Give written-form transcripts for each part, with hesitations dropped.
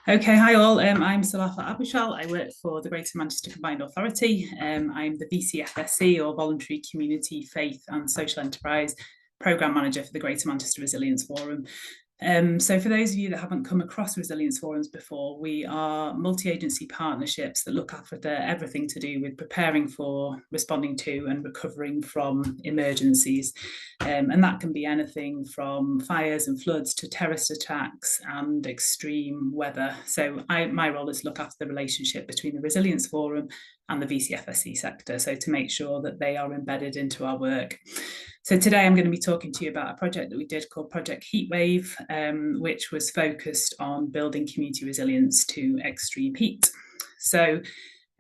Okay, hi all. I'm Sulafa Abushal. I work for the Greater Manchester Combined Authority. I'm the VCFSC, or Voluntary Community Faith and Social Enterprise Programme Manager for the Greater Manchester Resilience Forum. So for those of you that haven't come across resilience forums before, we are multi-agency partnerships that look after everything to do with preparing for, responding to and recovering from emergencies. And that can be anything from fires and floods to terrorist attacks and extreme weather. So my role is to look after the relationship between the Resilience Forum and the VCFSC sector, so to make sure that they are embedded into our work. So today I'm going to be talking to you about a project that we did called Project Heatwave, which was focused on building community resilience to extreme heat. So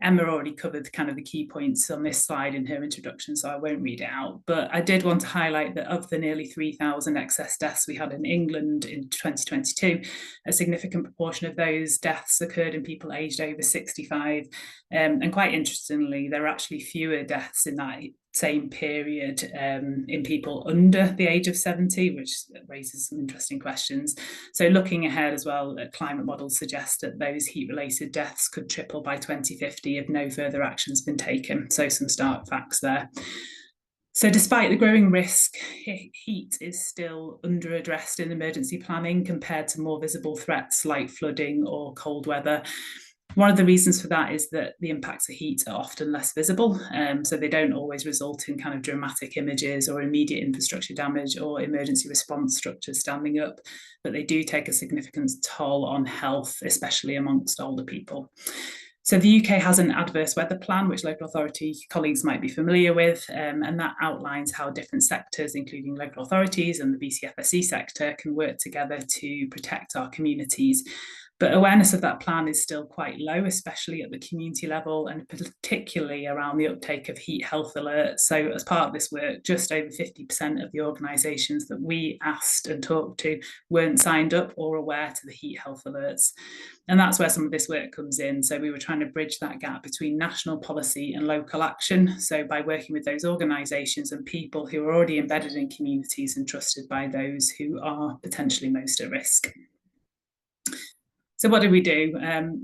Emma already covered kind of the key points on this slide in her introduction, so I won't read it out. But I did want to highlight that of the nearly 3,000 excess deaths we had in England in 2022, a significant proportion of those deaths occurred in people aged over 65. And quite interestingly, there are actually fewer deaths in that same period in people under the age of 70, which raises some interesting questions. So looking ahead as well, climate models suggest that those heat-related deaths could triple by 2050 if no further action's been taken. So some stark facts there. So despite the growing risk, heat is still under-addressed in emergency planning compared to more visible threats like flooding or cold weather. One of the reasons for that is that the impacts of heat are often less visible, so they don't always result in kind of dramatic images or immediate infrastructure damage or emergency response structures standing up, but they do take a significant toll on health, especially amongst older people. So the UK has an adverse weather plan, which local authority colleagues might be familiar with, and that outlines how different sectors, including local authorities and the VCFSC sector, can work together to protect our communities. But awareness of that plan is still quite low, especially at the community level, and particularly around the uptake of heat health alerts. So as part of this work, just over 50% of the organisations that we asked and talked to weren't signed up or aware to the heat health alerts. And that's where some of this work comes in. So we were trying to bridge that gap between national policy and local action. So by working with those organisations and people who are already embedded in communities and trusted by those who are potentially most at risk. So what did we do?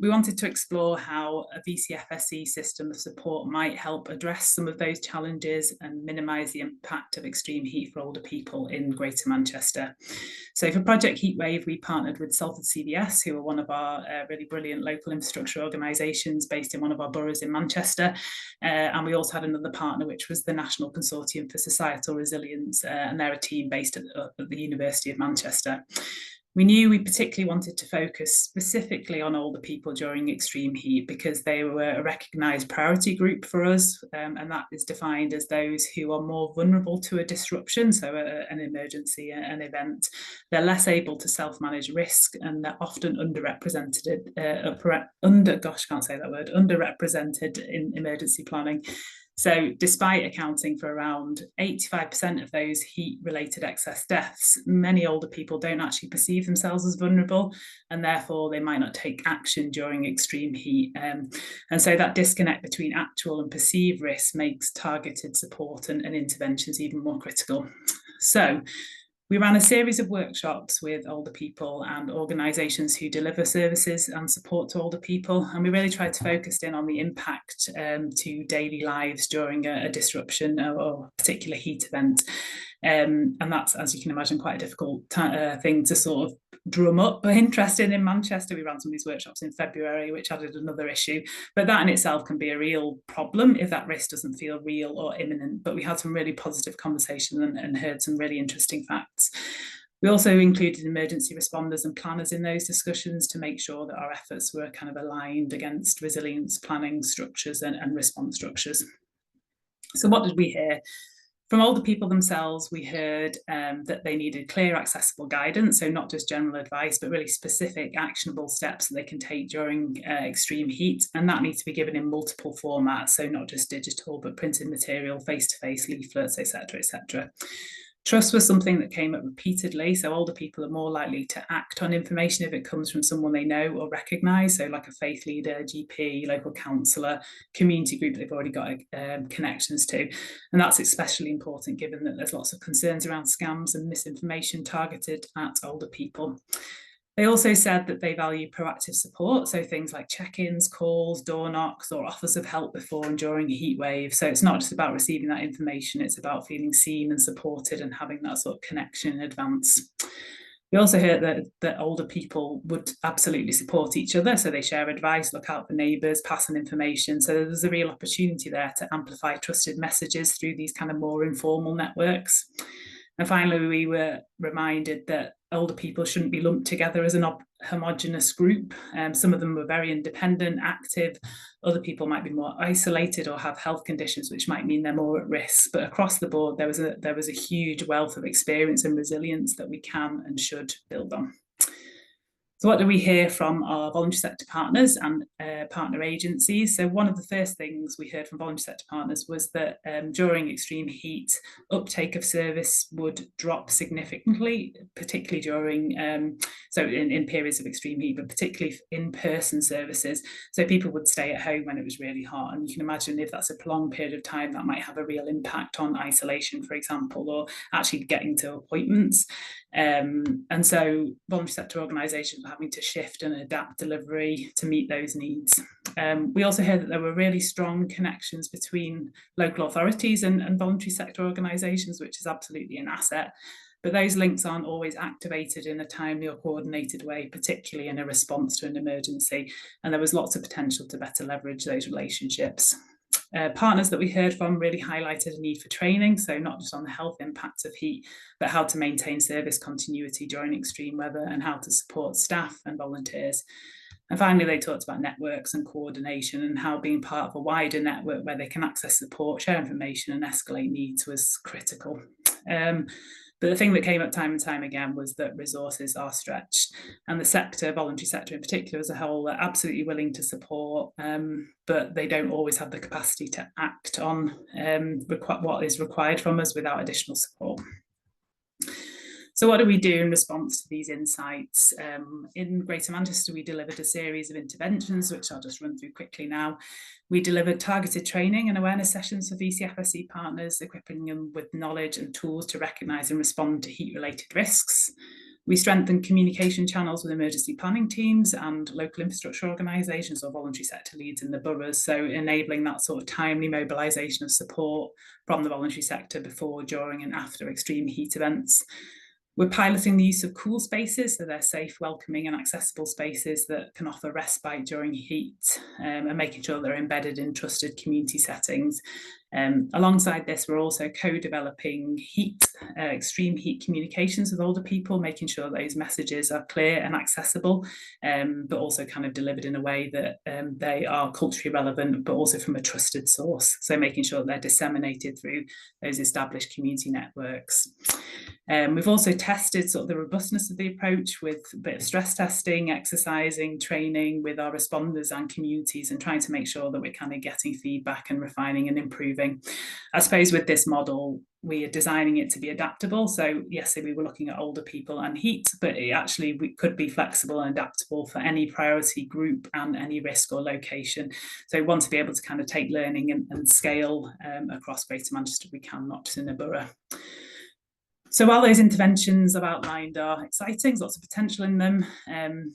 We wanted to explore how a VCFSC system of support might help address some of those challenges and minimise the impact of extreme heat for older people in Greater Manchester. So for Project Heatwave, we partnered with Salford CVS, who are one of our really brilliant local infrastructure organisations based in one of our boroughs in Manchester. And we also had another partner, which was the National Consortium for Societal Resilience, and they're a team based at the University of Manchester. We knew we particularly wanted to focus specifically on older people during extreme heat because they were a recognised priority group for us, and that is defined as those who are more vulnerable to a disruption, so an emergency, an event. They're less able to self-manage risk, and they're often underrepresented in emergency planning. So despite accounting for around 85% of those heat-related excess deaths, many older people don't actually perceive themselves as vulnerable, and therefore they might not take action during extreme heat. And so that disconnect between actual and perceived risk makes targeted support and interventions even more critical. So we ran a series of workshops with older people and organisations who deliver services and support to older people, and we really tried to focus in on the impact to daily lives during a disruption or a particular heat event. And that's, as you can imagine, quite a difficult thing to sort of drum up interest in Manchester. We ran some of these workshops in February, which added another issue, but that in itself can be a real problem if that risk doesn't feel real or imminent. But we had some really positive conversation and heard some really interesting facts. We also included emergency responders and planners in those discussions to make sure that our efforts were kind of aligned against resilience planning structures and response structures. So what did we hear? From older people themselves, we heard that they needed clear, accessible guidance, so not just general advice, but really specific, actionable steps that they can take during extreme heat, and that needs to be given in multiple formats, so not just digital, but printed material, face-to-face leaflets, etc., etc. Trust was something that came up repeatedly, so older people are more likely to act on information if it comes from someone they know or recognise, so like a faith leader, GP, local counsellor, community group they've already got connections to. And that's especially important given that there's lots of concerns around scams and misinformation targeted at older people. They also said that they value proactive support, so things like check-ins, calls, door knocks, or offers of help before and during a heat wave. So it's not just about receiving that information, it's about feeling seen and supported and having that sort of connection in advance. We also heard that older people would absolutely support each other. So they share advice, look out for neighbours, pass on information. So there's a real opportunity there to amplify trusted messages through these kind of more informal networks. And finally, we were reminded that older people shouldn't be lumped together as an homogenous group. Some of them were very independent, active. Other people might be more isolated or have health conditions, which might mean they're more at risk. But across the board, there was a huge wealth of experience and resilience that we can and should build on. So what do we hear from our voluntary sector partners and partner agencies? So one of the first things we heard from voluntary sector partners was that during extreme heat, uptake of service would drop significantly, particularly during, so in periods of extreme heat, but particularly in-person services. So people would stay at home when it was really hot. And you can imagine if that's a prolonged period of time, that might have a real impact on isolation, for example, or actually getting to appointments. And so voluntary sector organisations were having to shift and adapt delivery to meet those needs. We also heard that there were really strong connections between local authorities and voluntary sector organisations, which is absolutely an asset. But those links aren't always activated in a timely or coordinated way, particularly in a response to an emergency. And there was lots of potential to better leverage those relationships. Partners that we heard from really highlighted a need for training, so not just on the health impacts of heat, but how to maintain service continuity during extreme weather and how to support staff and volunteers. And finally, they talked about networks and coordination and how being part of a wider network where they can access support, share information and escalate needs was critical. But the thing that came up time and time again was that resources are stretched, and the sector, voluntary sector in particular as a whole, are absolutely willing to support, but they don't always have the capacity to act on what is required from us without additional support. So what do we do in response to these insights? In Greater Manchester, we delivered a series of interventions, which I'll just run through quickly now. We delivered targeted training and awareness sessions for VCFSE partners, equipping them with knowledge and tools to recognise and respond to heat-related risks. We strengthened communication channels with emergency planning teams and local infrastructure organisations or voluntary sector leads in the boroughs, so enabling that sort of timely mobilisation of support from the voluntary sector before, during and after extreme heat events. We're piloting the use of cool spaces, so they're safe, welcoming and accessible spaces that can offer respite during heat, and making sure they're embedded in trusted community settings. Alongside this, we're also co-developing extreme heat communications with older people, making sure those messages are clear and accessible, but also kind of delivered in a way that they are culturally relevant, but also from a trusted source. So making sure they're disseminated through those established community networks. We've also tested sort of the robustness of the approach with a bit of stress testing, exercising, training with our responders and communities, and trying to make sure that we're kind of getting feedback and refining and improving. I suppose with this model, we are designing it to be adaptable. So yes, we were looking at older people and heat, but we could be flexible and adaptable for any priority group and any risk or location. So we want to be able to kind of take learning and scale across Greater Manchester. We can, not just in a borough. So while those interventions I've outlined are exciting, there's lots of potential in them,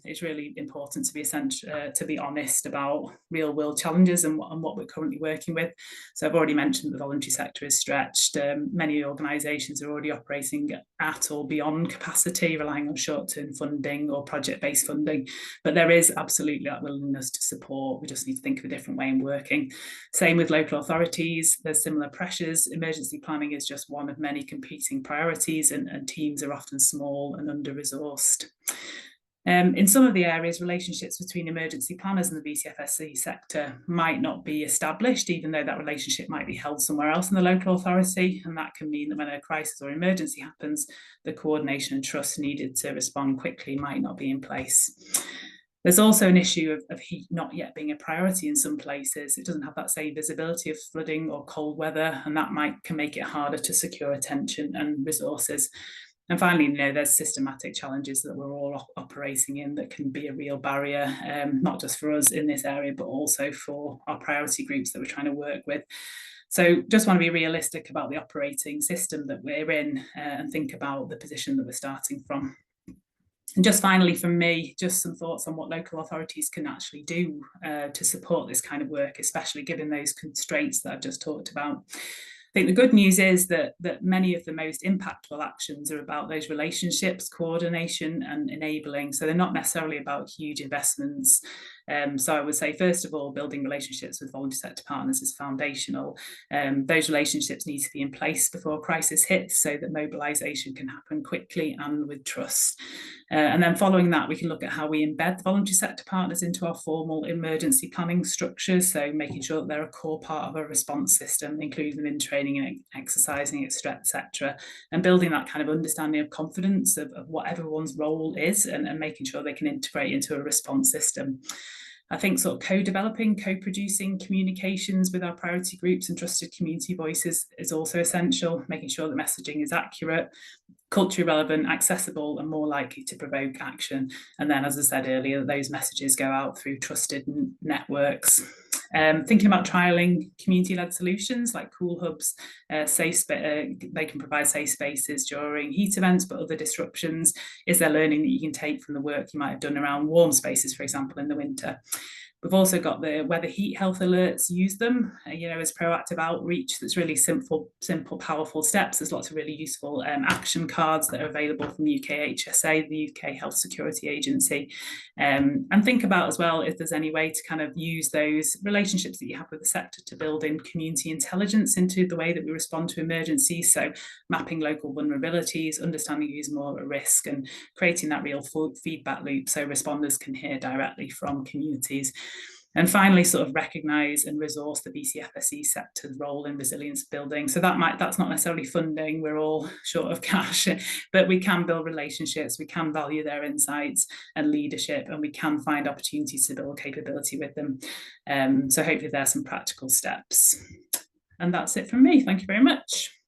it's really important to be honest about real world challenges and what we're currently working with. So I've already mentioned the voluntary sector is stretched. Many organisations are already operating at or beyond capacity, relying on short-term funding or project-based funding. But there is absolutely that willingness to support. We just need to think of a different way in working. Same with local authorities, there's similar pressures. Emergency planning is just one of many competing priorities, and teams are often small and under-resourced. In some of the areas, relationships between emergency planners and the VCFSE sector might not be established, even though that relationship might be held somewhere else in the local authority. And that can mean that when a crisis or emergency happens, the coordination and trust needed to respond quickly might not be in place. There's also an issue of heat not yet being a priority in some places. It doesn't have that same visibility of flooding or cold weather, and that can make it harder to secure attention and resources. And finally, there's systematic challenges that we're all operating in that can be a real barrier, not just for us in this area, but also for our priority groups that we're trying to work with. So just want to be realistic about the operating system that we're in and think about the position that we're starting from. And just finally from me, just some thoughts on what local authorities can actually do to support this kind of work, especially given those constraints that I've just talked about. I think the good news is that many of the most impactful actions are about those relationships, coordination and enabling. So they're not necessarily about huge investments. So I would say, first of all, building relationships with voluntary sector partners is foundational. Those relationships need to be in place before a crisis hits so that mobilisation can happen quickly and with trust. And then following that, we can look at how we embed the voluntary sector partners into our formal emergency planning structures. So making sure that they're a core part of a response system, including them in training and exercising, etc. And building that kind of understanding of confidence of what everyone's role is and making sure they can integrate into a response system. I think sort of co-developing, co-producing communications with our priority groups and trusted community voices is also essential, making sure the messaging is accurate, culturally relevant, accessible, and more likely to provoke action. And then, as I said earlier, those messages go out through trusted networks. Thinking about trialling community-led solutions like cool hubs, they can provide safe spaces during heat events, but other disruptions. Is there learning that you can take from the work you might have done around warm spaces, for example, in the winter? We've also got the weather heat health alerts, use them, as proactive outreach. That's really simple, powerful steps. There's lots of really useful action cards that are available from the UKHSA, the UK Health Security Agency. And think about as well if there's any way to kind of use those relationships that you have with the sector to build in community intelligence into the way that we respond to emergencies. So mapping local vulnerabilities, understanding who's more at risk, and creating that real feedback loop so responders can hear directly from communities. And finally, sort of recognise and resource the BCFSE sector's role in resilience building. So that's not necessarily funding, we're all short of cash, but we can build relationships, we can value their insights and leadership, and we can find opportunities to build capability with them. So hopefully there's some practical steps. And that's it from me. Thank you very much.